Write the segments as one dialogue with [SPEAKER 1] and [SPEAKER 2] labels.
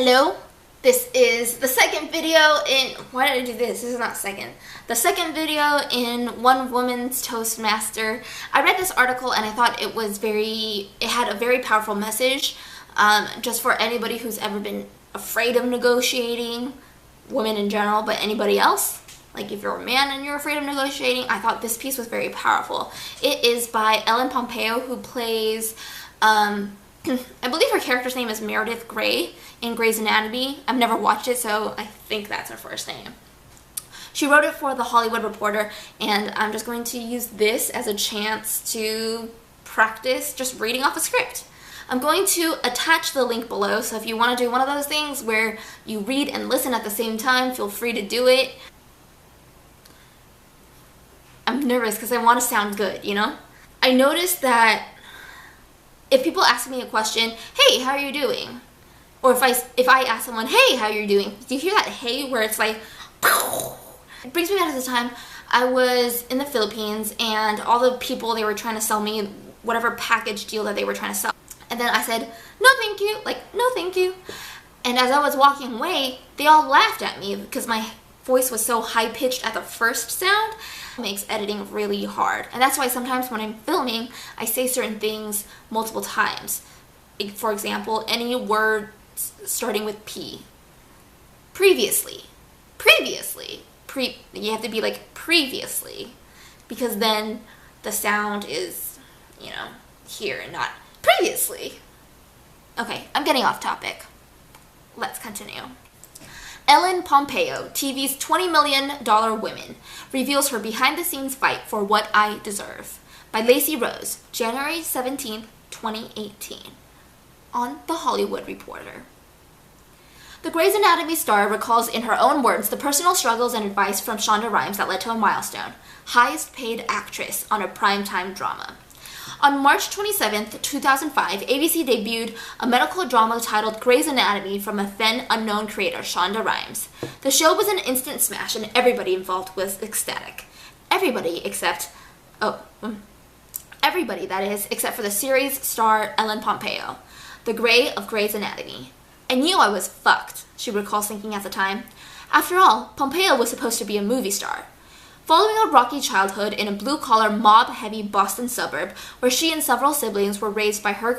[SPEAKER 1] Hello, this is the second video in, why did I do this? This is not second. The second video in One Woman's Toastmaster. I read this article and I thought it had a very powerful message, just for anybody who's ever been afraid of negotiating, women in general, but anybody else. Like if you're a man and you're afraid of negotiating, I thought this piece was very powerful. It is by Pompeo, who plays, I believe her character's name is Meredith Grey in Grey's Anatomy. I've never watched it, so I think that's her first name. She wrote it for The Hollywood Reporter, and I'm just going to use this as a chance to practice just reading off a script. I'm going to attach the link below, so if you want to do one of those things where you read and listen at the same time, feel free to do it. I'm nervous because I want to sound good, you know? I noticed that if people ask me a question, hey, how are you doing? Or if I ask someone, hey, how are you doing? Do you hear that hey where it's like, it brings me back to the time I was in the Philippines and all the people, they were trying to sell me whatever package deal that they were trying to sell. And then I said, no thank you, like, no thank you. And as I was walking away, they all laughed at me because my voice was so high-pitched at the first sound. It makes editing really hard. And that's why sometimes when I'm filming, I say certain things multiple times. For example, any word starting with P. Previously. You have to be like previously, because then the sound is, you know, here and not previously. Okay, I'm getting off topic. Let's continue. Pompeo, TV's $20 million women, reveals her behind-the-scenes fight for What I Deserve, by Lacey Rose, January 17, 2018, on The Hollywood Reporter. The Grey's Anatomy star recalls in her own words the personal struggles and advice from Shonda Rimes that led to a milestone, highest paid actress on a primetime drama. On March 27, 2005, ABC debuted a medical drama titled Grey's Anatomy from a then unknown creator, Shonda Rimes. The show was an instant smash and everybody involved was ecstatic. Everybody, that is, except for the series star Pompeo, the Grey of Grey's Anatomy. I knew I was fucked, she recalls thinking at the time. After all, Pompeo was supposed to be a movie star. Following a rocky childhood in a blue-collar, mob-heavy Boston suburb where she and several siblings were raised by her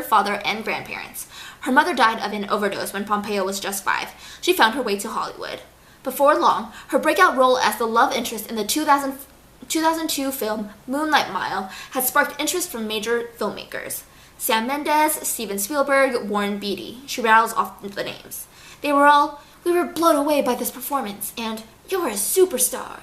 [SPEAKER 1] father and grandparents. Her mother died of an overdose when Pompeo was just 5. She found her way to Hollywood. Before long, her breakout role as the love interest in the 2002 film Moonlight Mile had sparked interest from major filmmakers. Sam Mendes, Steven Spielberg, Warren Beatty. She rattles off the names. We were blown away by this performance, and you're a superstar.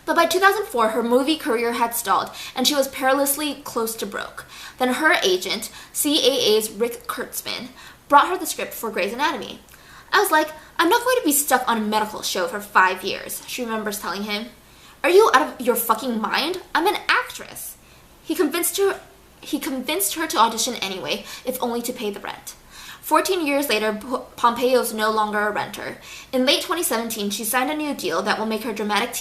[SPEAKER 1] But by 2004, her movie career had stalled, and she was perilously close to broke. Then her agent, CAA's Rick Kurtzman, brought her the script for Grey's Anatomy. I was like, I'm not going to be stuck on a medical show for 5 years, she remembers telling him. Are you out of your fucking mind? I'm an actress. He convinced her to audition anyway, if only to pay the rent. 14 years later, Pompeo's no longer a renter. In late 2017, she signed a new deal that will make her dramatic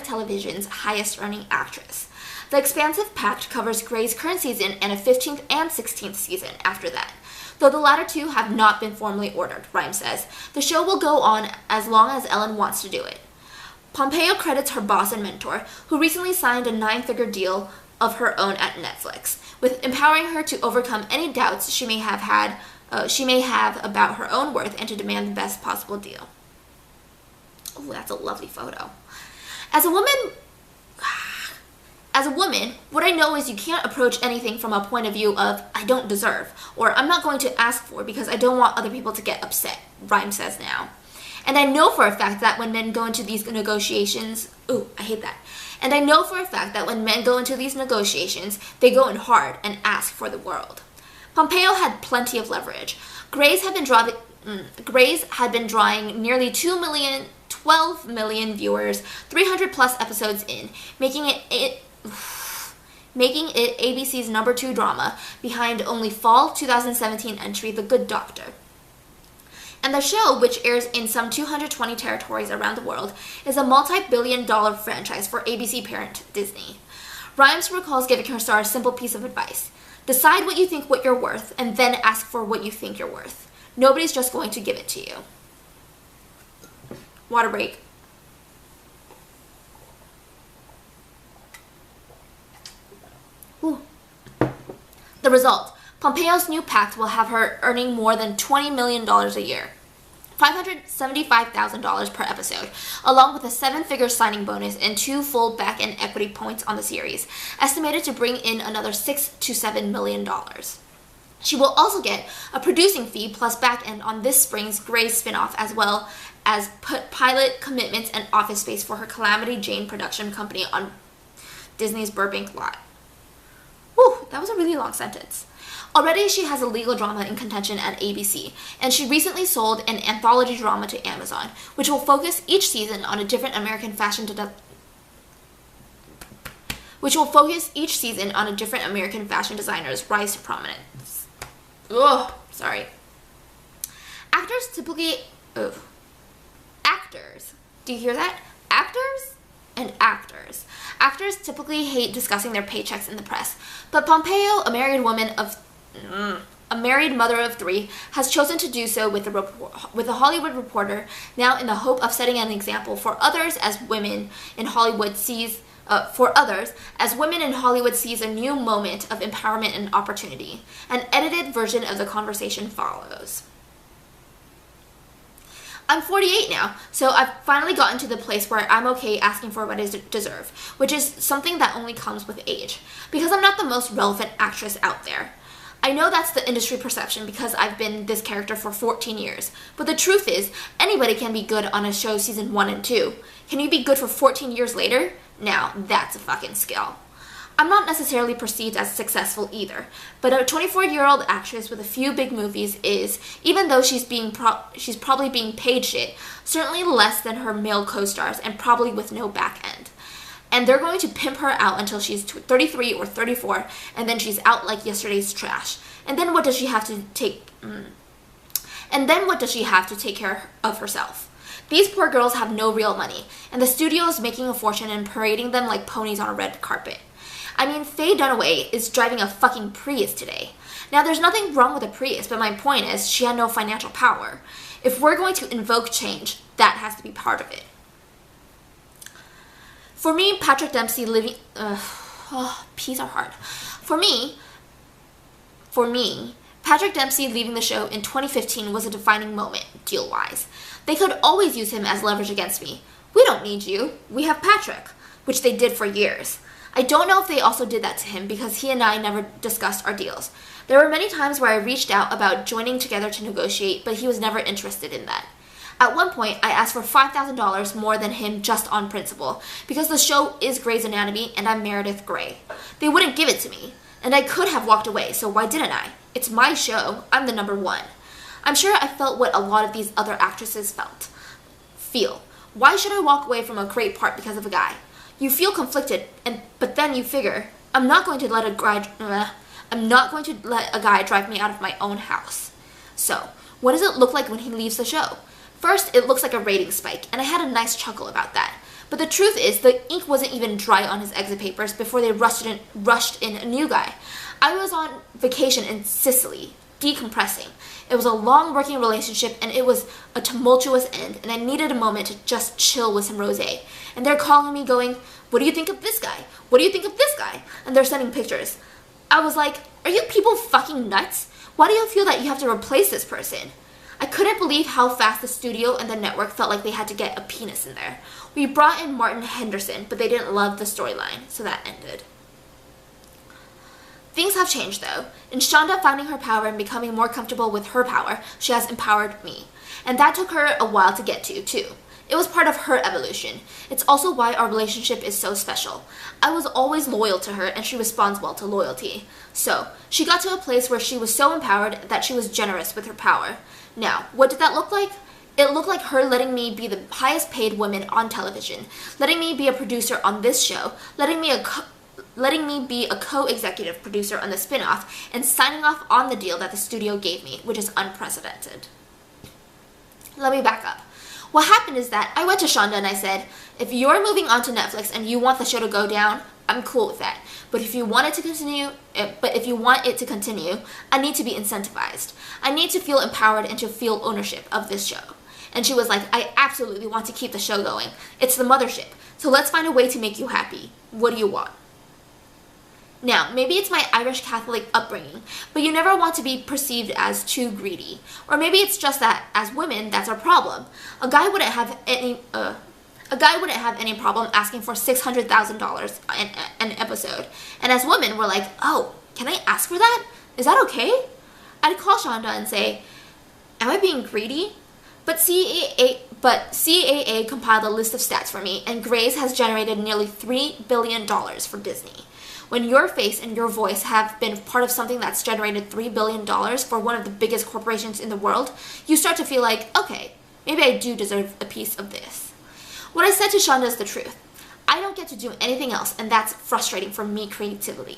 [SPEAKER 1] television's highest-earning actress. The expansive pact covers Grey's current season and a 15th and 16th season after that. Though the latter two have not been formally ordered, Rimes says, the show will go on as long as Ellen wants to do it. Pompeo credits her boss and mentor, who recently signed a 9-figure deal of her own at Netflix, with empowering her to overcome any doubts she may have about her own worth and to demand the best possible deal. Oh, that's a lovely photo. As a woman, what I know is you can't approach anything from a point of view of, I don't deserve, or I'm not going to ask for because I don't want other people to get upset, Rimes says now. And I know for a fact that when men go into these negotiations, ooh, I hate that. And I know for a fact that when men go into these negotiations, they go in hard and ask for the world. Pompeo had plenty of leverage. Grey's had been drawing nearly 12 million viewers, 300 plus episodes in, making it ABC's #2 drama, behind only fall 2017 entry The Good Doctor. And the show, which airs in some 220 territories around the world, is a multi-billion-dollar franchise for ABC parent Disney. Rimes recalls giving her star a simple piece of advice. Decide what you think what you're worth, and then ask for what you think you're worth. Nobody's just going to give it to you. Water break. Ooh. The result. Pompeo's new pact will have her earning more than $20 million a year. $575,000 per episode, along with a 7-figure signing bonus and 2 full back-end equity points on the series, estimated to bring in another $6 to $7 million. She will also get a producing fee plus back-end on this spring's Grey's spinoff, as well as put pilot commitments and office space for her Calamity Jane production company on Disney's Burbank lot. Whew, that was a really long sentence. Already, she has a legal drama in contention at ABC, and she recently sold an anthology drama to Amazon, which will focus each season on a different American fashion designer's rise to prominence. Ugh, sorry. Actors typically... Actors. Do you hear that? Actors and actors. Actors typically hate discussing their paychecks in the press, but Pompeo, a married mother of 3, has chosen to do so with a Hollywood Reporter, now in the hope of setting an example for others as women in Hollywood sees a new moment of empowerment and opportunity. An edited version of the conversation follows. I'm 48 now, so I've finally gotten to the place where I'm okay asking for what I deserve, which is something that only comes with age, because I'm not the most relevant actress out there. I know that's the industry perception because I've been this character for 14 years, but the truth is, anybody can be good on a show season 1 and 2. Can you be good for 14 years later? Now, that's a fucking skill. I'm not necessarily perceived as successful either, but a 24-year-old actress with a few big movies is, even though she's probably being paid shit, certainly less than her male co-stars and probably with no back end. And they're going to pimp her out until she's 33 or 34, and then she's out like yesterday's trash. And then what does she have to take care of herself? These poor girls have no real money, and the studio is making a fortune and parading them like ponies on a red carpet. I mean, Faye Dunaway is driving a fucking Prius today. Now, there's nothing wrong with a Prius, but my point is she had no financial power. If we're going to invoke change, that has to be part of it. For me, Patrick Dempsey living... peas are hard. For me, Patrick Dempsey leaving the show in 2015 was a defining moment, deal-wise. They could always use him as leverage against me. We don't need you. We have Patrick, which they did for years. I don't know if they also did that to him because he and I never discussed our deals. There were many times where I reached out about joining together to negotiate, but he was never interested in that. At one point, I asked for $5,000 more than him just on principle, because the show is Grey's Anatomy and I'm Meredith Grey. They wouldn't give it to me, and I could have walked away, so why didn't I? It's my show. I'm the number one. I'm sure I felt what a lot of these other actresses feel. Why should I walk away from a great part because of a guy? You feel conflicted, but then you figure, I'm not going to let a guy drive me out of my own house. So, what does it look like when he leaves the show? First, it looks like a rating spike, and I had a nice chuckle about that. But the truth is, the ink wasn't even dry on his exit papers before they rushed in a new guy. I was on vacation in Sicily, decompressing. It was a long working relationship, and it was a tumultuous end, and I needed a moment to just chill with some rosé. And they're calling me going, what do you think of this guy? What do you think of this guy? And they're sending pictures. I was like, are you people fucking nuts? Why do you feel that you have to replace this person? I couldn't believe how fast the studio and the network felt like they had to get a penis in there. We brought in Martin Henderson, but they didn't love the storyline, so that ended. Things have changed though. In Shonda finding her power and becoming more comfortable with her power, she has empowered me. And that took her a while to get to, too. It was part of her evolution. It's also why our relationship is so special. I was always loyal to her and she responds well to loyalty. So, she got to a place where she was so empowered that she was generous with her power. Now, what did that look like? It looked like her letting me be the highest paid woman on television, letting me be a producer on this show, letting me be a co-executive producer on the spin-off, and signing off on the deal that the studio gave me, which is unprecedented. Let me back up. What happened is that I went to Shonda and I said, if you're moving on to Netflix and you want the show to go down, I'm cool with that. But if you want it to continue, I need to be incentivized. I need to feel empowered and to feel ownership of this show. And she was like, I absolutely want to keep the show going. It's the mothership. So let's find a way to make you happy. What do you want? Now, maybe it's my Irish Catholic upbringing, but you never want to be perceived as too greedy. Or maybe it's just that, as women, that's our problem. A guy wouldn't have any problem asking for $600,000 an episode. And as women, we're like, oh, can I ask for that? Is that okay? I'd call Shonda and say, am I being greedy? But CAA compiled a list of stats for me, and Grey's has generated nearly $3 billion for Disney. When your face and your voice have been part of something that's generated $3 billion for one of the biggest corporations in the world, you start to feel like, okay, maybe I do deserve a piece of this. What I said to Shonda is the truth. I don't get to do anything else, and that's frustrating for me creatively.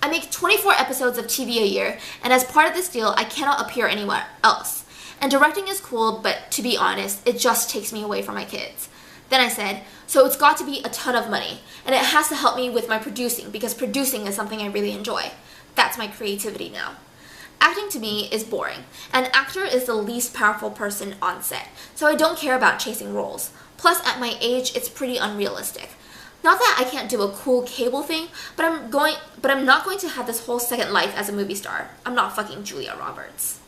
[SPEAKER 1] I make 24 episodes of TV a year, and as part of this deal, I cannot appear anywhere else. And directing is cool, but to be honest, it just takes me away from my kids. Then I said, so it's got to be a ton of money, and it has to help me with my producing, because producing is something I really enjoy. That's my creativity now. Acting to me is boring. An actor is the least powerful person on set, so I don't care about chasing roles. Plus, at my age, it's pretty unrealistic. Not that I can't do a cool cable thing, but I'm not going to have this whole second life as a movie star. I'm not fucking Julia Roberts.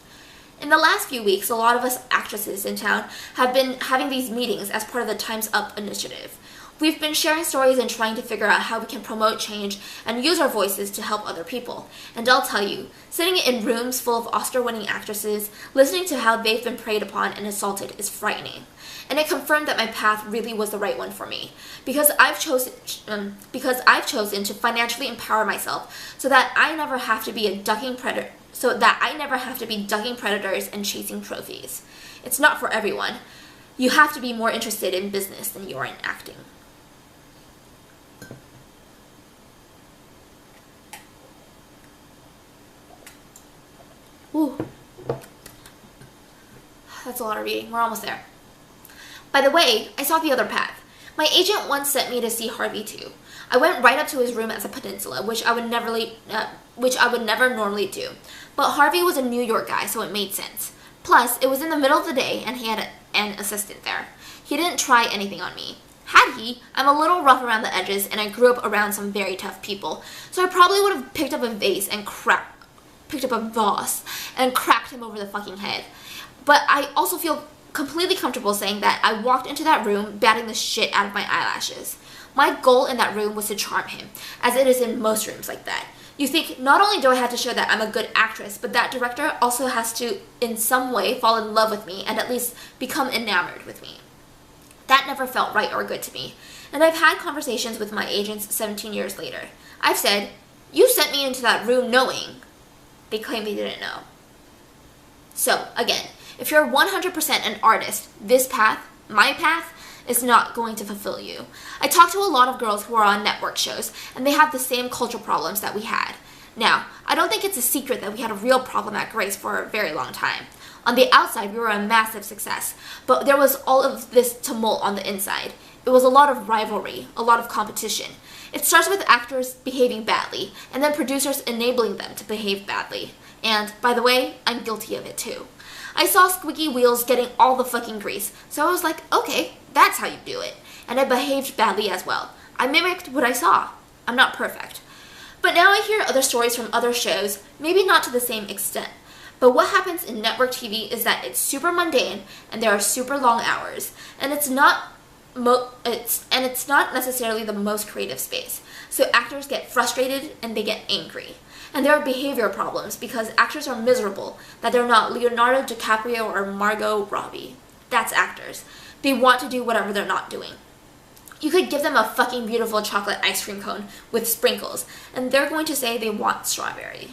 [SPEAKER 1] In the last few weeks, a lot of us actresses in town have been having these meetings as part of the Time's Up initiative. We've been sharing stories and trying to figure out how we can promote change and use our voices to help other people. And I'll tell you, sitting in rooms full of Oscar-winning actresses, listening to how they've been preyed upon and assaulted is frightening. And it confirmed that my path really was the right one for me, because I've chosen to financially empower myself so that I never have to be ducking predators and chasing trophies. It's not for everyone. You have to be more interested in business than you are in acting. Ooh. That's a lot of reading. We're almost there. By the way, I saw the other path. My agent once sent me to see Harvey too. I went right up to his room at the Peninsula, which I would never normally do. But Harvey was a New York guy, so it made sense. Plus, it was in the middle of the day, and he had an assistant there. He didn't try anything on me. Had he, I'm a little rough around the edges, and I grew up around some very tough people, so I probably would have picked up a vase and cracked him over the fucking head. But I also feel completely comfortable saying that I walked into that room batting the shit out of my eyelashes. My goal in that room was to charm him, as it is in most rooms like that. You think, not only do I have to show that I'm a good actress, but that director also has to, in some way, fall in love with me and at least become enamored with me. That never felt right or good to me, and I've had conversations with my agents 17 years later. I've said, you sent me into that room knowing. They claim they didn't know. So, again, if you're 100% an artist, this path, my path, is not going to fulfill you. I talk to a lot of girls who are on network shows, and they have the same cultural problems that we had. Now, I don't think it's a secret that we had a real problem at Grace for a very long time. On the outside, we were a massive success, but there was all of this tumult on the inside. It was a lot of rivalry, a lot of competition. It starts with actors behaving badly, and then producers enabling them to behave badly. And, by the way, I'm guilty of it too. I saw squeaky wheels getting all the fucking grease, so I was like, okay, that's how you do it. And I behaved badly as well. I mimicked what I saw. I'm not perfect. But now I hear other stories from other shows, maybe not to the same extent. But what happens in network TV is that it's super mundane, and there are super long hours, and it's not necessarily the most creative space. So actors get frustrated and they get angry. And there are behavior problems because actors are miserable that they're not Leonardo DiCaprio or Margot Robbie. That's actors. They want to do whatever they're not doing. You could give them a fucking beautiful chocolate ice cream cone with sprinkles, and they're going to say they want strawberry.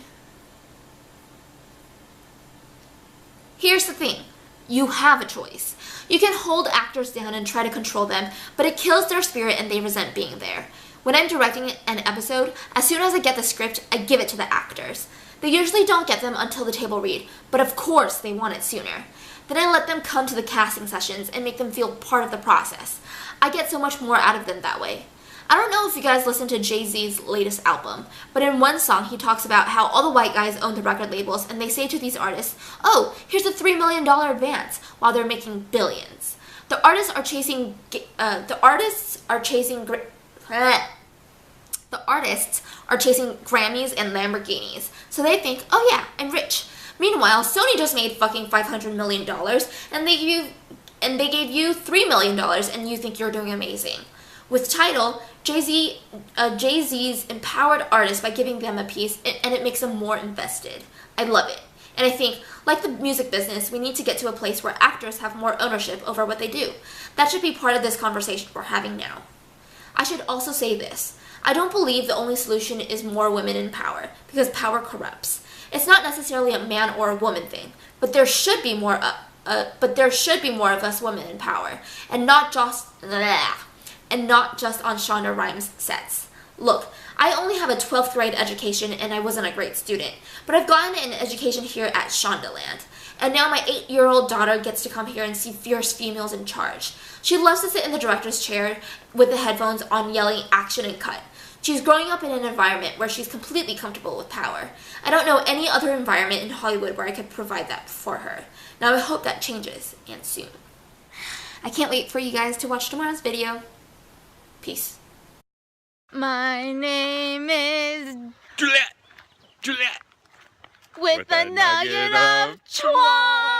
[SPEAKER 1] Here's the thing. You have a choice. You can hold actors down and try to control them, but it kills their spirit and they resent being there. When I'm directing an episode, as soon as I get the script, I give it to the actors. They usually don't get them until the table read, but of course they want it sooner. Then I let them come to the casting sessions and make them feel part of the process. I get so much more out of them that way. I don't know if you guys listened to Jay-Z's latest album, but in one song he talks about how all the white guys own the record labels and they say to these artists, "Oh, here's a $3 million advance," while they're making billions. The artists are chasing Grammys and Lamborghinis, so they think, "Oh yeah, I'm rich." Meanwhile, Sony just made fucking $500 million and they gave you $3 million and you think you're doing amazing. With Tidal, Jay-Z's empowered artists by giving them a piece, and it makes them more invested. I love it. And I think, like the music business, we need to get to a place where actors have more ownership over what they do. That should be part of this conversation we're having now. I should also say this. I don't believe the only solution is more women in power, because power corrupts. It's not necessarily a man or a woman thing, but there should be more of us women in power, and not just on Shonda Rimes sets. Look, I only have a 12th grade education and I wasn't a great student, but I've gotten an education here at Shondaland. And now my 8-year-old daughter gets to come here and see fierce females in charge. She loves to sit in the director's chair with the headphones on yelling action and cut. She's growing up in an environment where she's completely comfortable with power. I don't know any other environment in Hollywood where I could provide that for her. Now I hope that changes, and soon. I can't wait for you guys to watch tomorrow's video. Peace.
[SPEAKER 2] My name is
[SPEAKER 3] Juliet.
[SPEAKER 2] with a nugget of twat.